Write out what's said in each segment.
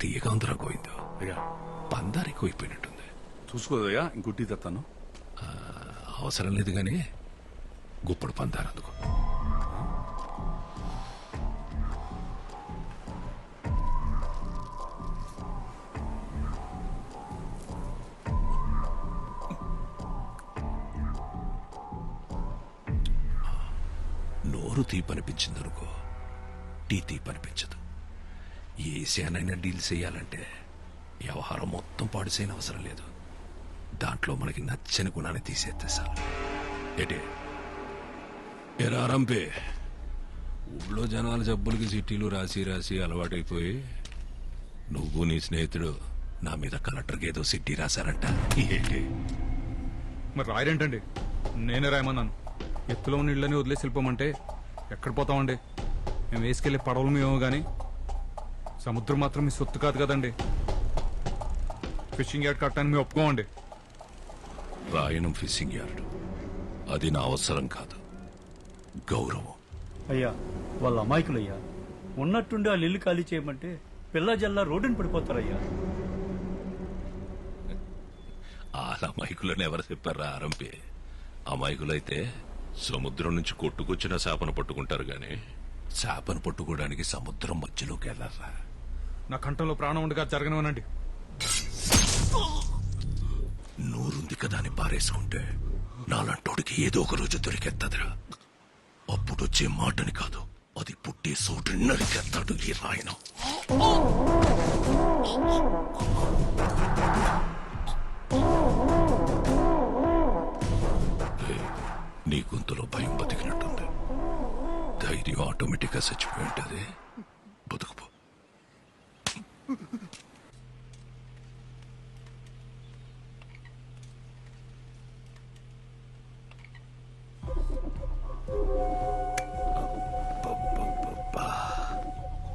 తీయగా ఉందిరా గోవిందు. అయ్యా పందారు ఎక్కువైపోయినట్టుంది. చూసుకోదయ్యా ఇంకొట్టి తెస్తాను. అవసరం లేదు గాని గుప్పుడు పందారు అందుకో. నోరు తీపనిపించిందనుకో, టీ తీపనిపించదు. ఏ విషయానైనా డీల్ చేయాలంటే వ్యవహారం మొత్తం పాడుసేన అవసరం లేదు. దాంట్లో మనకి నచ్చని గుణాన్ని తీసేస్తే చాలు. ఏటే ఎరా రంపే, ఊళ్ళో జనాల జబ్బులకి చిట్టీలు రాసి రాసి అలవాటైపోయి నువ్వు నీ స్నేహితుడు నా మీద కలెక్టర్కి ఏదో సిట్టి రాశారంట. ఏంటి మరి రాయరేంటండి? నేనే రాయమన్నాను. ఎత్తులో ఉన్న ఇళ్ళని వదిలేసి వెళ్ళిపోమంటే ఎక్కడ పోతామండి? మేము వేసుకెళ్లే పడవలు మేమో గాని సముద్రం మాత్రం మీ సొత్తు కాదు కదండి. ఫిషింగ్ యార్డ్ కట్టడానికి మేము ఒప్పుకోమండి. రాయనం ఫిషింగ్ యార్డ్ అది నా అవసరం కాదు, గౌరవం. అయ్యా వాళ్ళ అమాయకులయ్యా. ఉన్నట్టుండి వాళ్ళు ఇల్లు ఖాళీ చేయమంటే పిల్ల జల్లా రోడ్డుని పడిపోతారయ్యా. ఆ అమాయకులని ఎవరు చెప్పారా ఆరంపే? అమాయకులైతే సముద్రం నుంచి కొట్టుకొచ్చిన చేపను పట్టుకుంటారు గాని చేపను పట్టుకోవడానికి సముద్రం మధ్యలోకి వెళ్ళారా? నా కంఠంలో ప్రాణం ఉండగా జరగనివ్వనండి. నోరుంది కదా అని పారేసుకుంటే నాలంటోడికి ఏదో ఒక రోజు దొరికెత్తదిరా. అప్పుడొచ్చే మాటని కాదు, అది పుట్టే చోటు నరికెత్తాడు ఈ రాయనం. నీ గొంతులో భయం బతికినట్టుంది. ధైర్యం ఆటోమేటిక్ గా చచ్చిపోయి ఉంటుంది. బతుకుపో.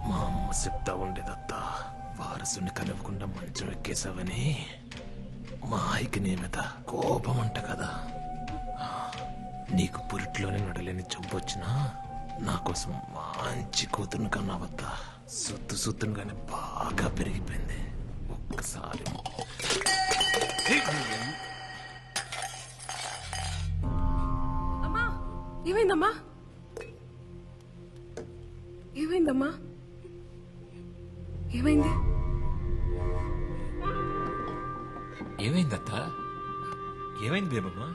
మా అమ్మ చెప్తా ఉండేదత్తా, వారసుని కలవకుండా మంచం ఎక్కేసావని. మా ఆయికి నీ మీద కోపం అంట కదా. నీకు పురిట్లోనే నడలేని చంపొచ్చినా నా కోసం మంచి కూతురుని కన్నావద్దా. సుత్తును కానీ బాగా పెరిగిపోయింది. ఒక్కసారి అమ్మా, ఏమైందమ్మా? ఏమైందమ్మా? ఏమైంది? ఏమైందత్తా? ఏమైంది బేబమ్మా?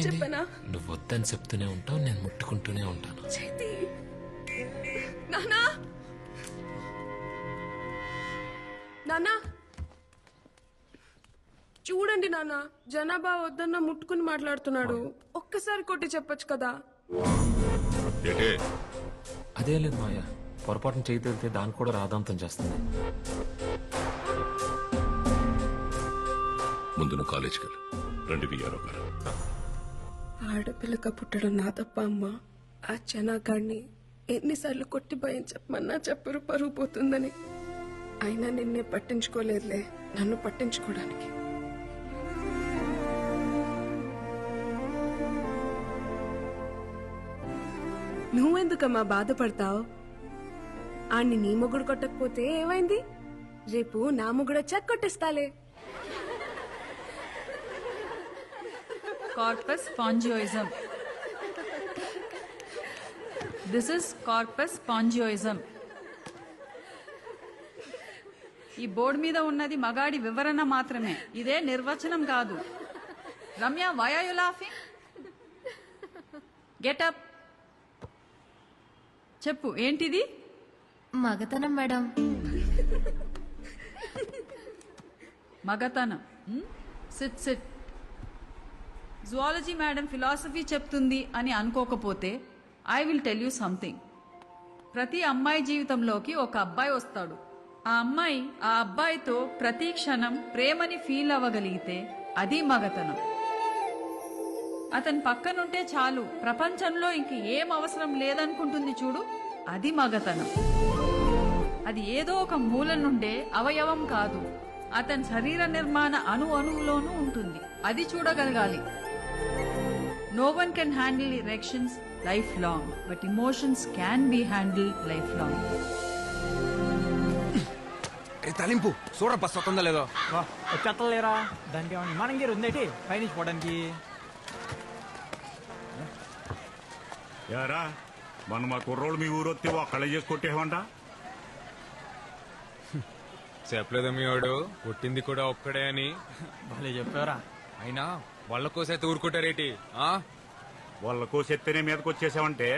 చెప్పనా? నువ్వు వద్దని చెప్తూనే ఉంటావు, నేను ముట్టుకుంటూనే ఉంటాను. చేతి నానా, నానా చూడండి నాన్న, జనాభా వద్దన్న ముట్టుకుని మాట్లాడుతున్నాడు. ఒక్కసారి కొట్టి చెప్పొచ్చు కదా. అదే లేదు మాయా, పొరపాటున చేయి తేలితే దాన్ని కూడా రాదాంతం చేస్తుంది. ముందు నువ్వు కాలేజ్కి వెళ్ళు. రండి విఆర్ఓ గారు. ఆడపిల్లక పుట్టడం నా తప్ప అమ్మా. ఆ జనాగాడిని ఎన్నిసార్లు కొట్టి భయం చెప్పమన్నా చెప్పరు, పరుగు పోతుందని. అయినా నిన్నే పట్టించుకోలేదులే, నన్ను పట్టించుకోవడానికి. నువ్వెందుకమ్మా బాధపడతావు? ఆడిని నీ మొగుడు కొట్టకపోతే ఏమైంది? రేపు నా మొగుడు వచ్చాక కొట్టేస్తాలే. Corpus spongiosum. This is corpus spongiosum. ఈ బోర్డు మీద ఉన్నది మగాడి వివరణ మాత్రమే, ఇదే నిర్వచనం కాదు. Ramya, why are you laughing? Get up. చెప్పు, ఏంటిది? మగతనం మేడం. మగతనం. SIT SIT. Zoology madam philosophy చెప్తుంది అని అనుకోకపోతే I will tell you something. ప్రతి అమ్మాయి జీవితంలోకి ఒక అబ్బాయి వస్తాడు. ఆ అమ్మాయి ఆ అబ్బాయితో ప్రతి క్షణం ప్రేమని ఫీల్ అవ్వగలిగితే అది మగతనం. అతని పక్కనుంటే చాలు, ప్రపంచంలో ఇంక ఏం అవసరం లేదనుకుంటుంది చూడు, అది మగతనం. అది ఏదో ఒక మూల నుండే అవయవం కాదు, అతని శరీర నిర్మాణ అణువులోనూ ఉంటుంది. అది చూడగలగాలి. No one can handle erections lifelong, but emotions can be handled lifelong. తలింపు చూడ బస్ వస్తుందో లేదో. వచ్చేస్తలేరా దానికి ఏమన్నా విమానం గేరు ఉందేటి పైనుంచి పోవడానికి. యారా మన మా కుర్రోళ్ళు మీ ఊరు వస్తే ఒక్కళ్ళే చేసి కొట్టేవంట. చెప్పలేదు మీ వాడు పుట్టింది కూడా ఒక్కడే అని. భలే చెప్పారా. అయినా వాళ్ళ కోసైతే ఊరుకుంటారేటి? వాళ్ళ కోసెత్తేనే మీదకి వచ్చేసావంటే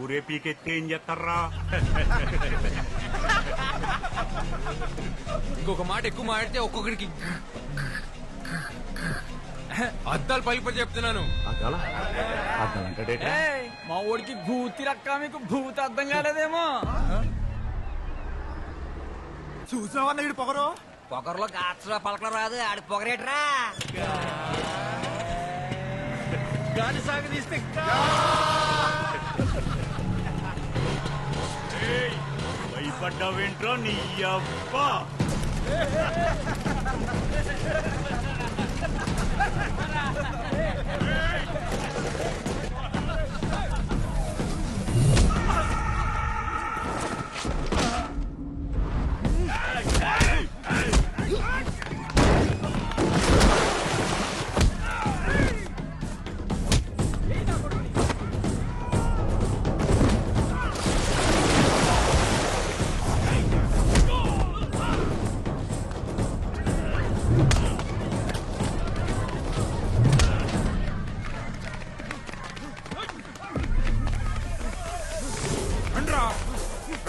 ఊరే పీకెత్తే ఏం చేస్తారా? ఇంకొక మాట ఎక్కువ మాడితే ఒక్కొక్కడికి అద్దాలు పలిపడి చెప్తున్నాను. ఏయ్, మా ఊడికి భూతి రక్క మీకు భూతి అర్థం కాలేదేమో. చూసావన్న వీడు పొగరు. పొగర్లో గాత్ర పలకలు రాదు ఆడి పొగరేట్రా. గాలి సాగు తీస్తే భయపడ్డావేంట్రా నీ అబ్బా?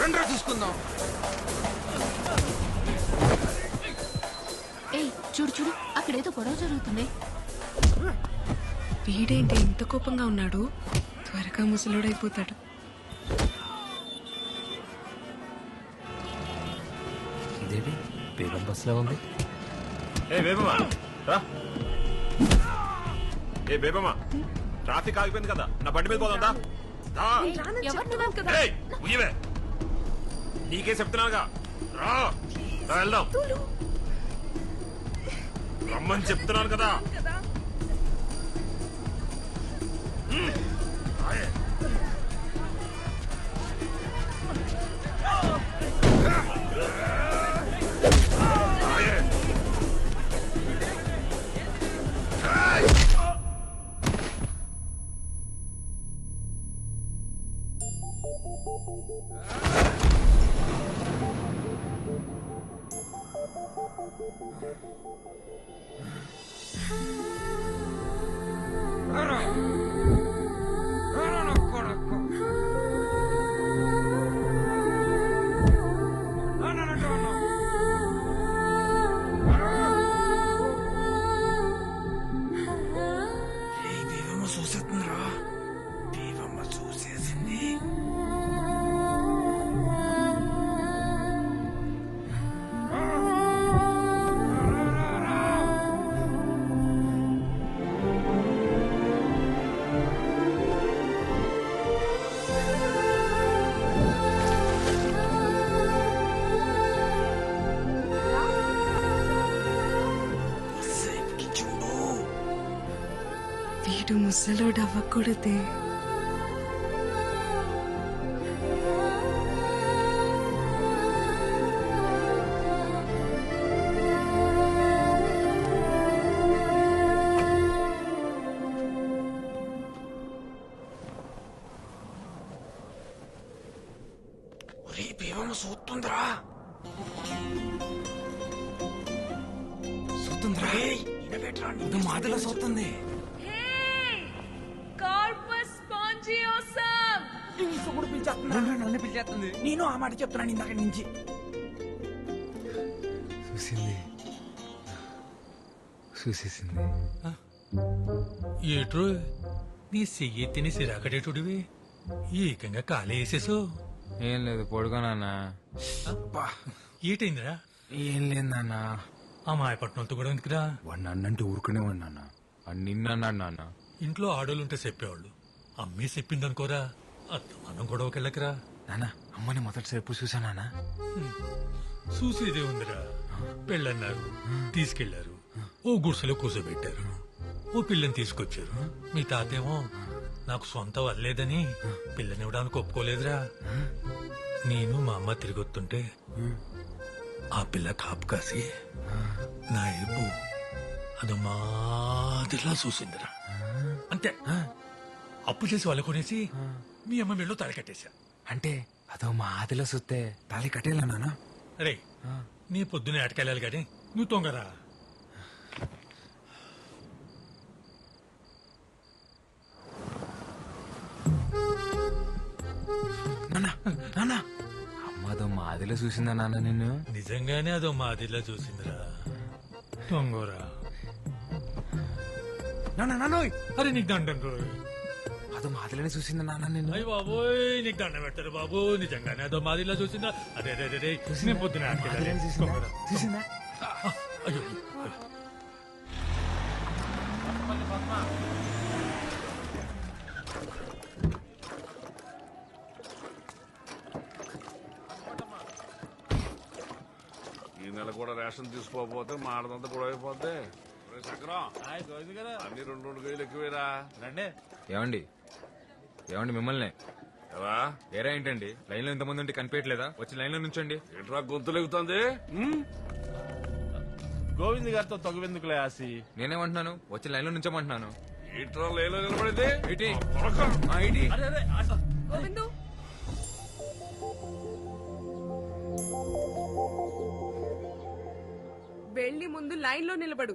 రండ్రా చూసుకుందాం. ఏయ్ చూడు చూడు అక్కడేదో గొడవ జరుగుతుంది. వీడేంటి ఇంత కోపంగా ఉన్నాడు? త్వరగా ముసలోడైపోతాడు. ఇదేంటి బేగం బస్సులో ఉంది? ఏ బేబమ్మా రా. ఏ బేబమ్మా ట్రాఫిక్ ఆగిపోయింది కదా, నా బండి మీద పోదా? ఉయ్యవే, నీకే చెప్తున్నాగా. రా రా వెళ్దాం. రమ్మని చెప్తున్నాను కదా. వీడు ముసలోడు అవ్వకూడదే. చూస్తుందిరా చూస్తుందిరా మాటలో చూస్తుంది. నన్ను పిలిచేస్తుంది. నేను ఆ మాట చెప్తున్నాను ఇందాక నుంచి. చూసింది చూసేసింది. ఏట్రో నీ చెయ్యి తిని సిరాకడేటుడివి ఏకంగా కాలే వేసేసు. ఏం లేదు పడుకోనన్నా. ఏటైందిరా? ఏం లేదు నాన్న. ఆ మాయపట్నంతో కూడా ఎందుకురా? వాడు నన్నంటే ఊరుకునే వాడు నాన్న. వాడు నిన్నన్నాడు నాన్న. ఇంట్లో ఆడోళ్ళుంటే చెప్పేవాళ్ళు, అమ్మే చెప్పిందనుకోరా. మనం గొడవకెళ్ళకరా నాన్న. అమ్మని మొదటిసారి ఎప్పుడు చూసా నాన్న? చూసేదే ఉందిరా. పెళ్ళన్నారు, తీసుకెళ్లారు, ఓ గుడిసెలో కూర్చోబెట్టారు, ఓ పిల్లని తీసుకొచ్చారు. మీ తాతేమో నాకు సొంత వల్లేదని పిల్లనివ్వడానికి ఒప్పుకోలేదురా. నేను మా అమ్మ తిరిగొస్తుంటే ఆ పిల్ల కాపు కాసి నా ఏపు అది మాదిరిలా చూసిందిరా అంతే. అప్పు చేసి వాళ్ళు కొనేసి మీ అమ్మ వీళ్ళు తలకట్టేశా. అంటే అదో మా ఆదిలో సుత్తే తాళి కట్టేలా నాన్న. రే నీ పొద్దునే అటకెళ్ళాలి కానీ నువ్వు తొంగరా. నాన్న అమ్మదో మా ఆదిలో చూసిందా నాన్న నిన్ను? నిజంగానే అదో మాదిరిలా చూసిందిరా తొంగరా. నాన్న నాన్నోయ్ అరే నీకు దండం రోయ్. అదో మా ఆదిలోనే చూసిందా నాన్న నిన్ను? అయ్య బాబోయ్ నీకు దండం పెడతారు బాబు. నిజంగానే అదో మాదిరిలా చూసిందా? అరే రే రే నేను పొద్దునే అటకెళ్ళాలి. చూసిందా? అయ్యో ఈ నెల కూడా రేషన్ తీసుకోకపోతే మాడదంతా కూడా అయిపోద్ది. చక్రం అన్ని 2 కేజీలు ఎక్కువేరా. రండి. ఏమండి ఏమండి మిమ్మల్ని ఎలా వేరే ఏంటండి లైన్ లో ఇంతమంది ఉంటే కనిపించట్లేదా? వచ్చి లైన్ లో నుంచండి. ఏంట్రా గొంతు లెగుతుంది? గోవింద్ గారితో తగువెందుకులే ఆసి. నేనేమంటున్నాను? వచ్చి లైన్ లో నుంచోమంటున్నాను. ఏంట్రా లేలో నిలబడింది? ఏంటి? త్వరగా. ఆ, ఏంటి? గోవిందు వెళ్ళి ముందు లైన్ లో నిలబడు.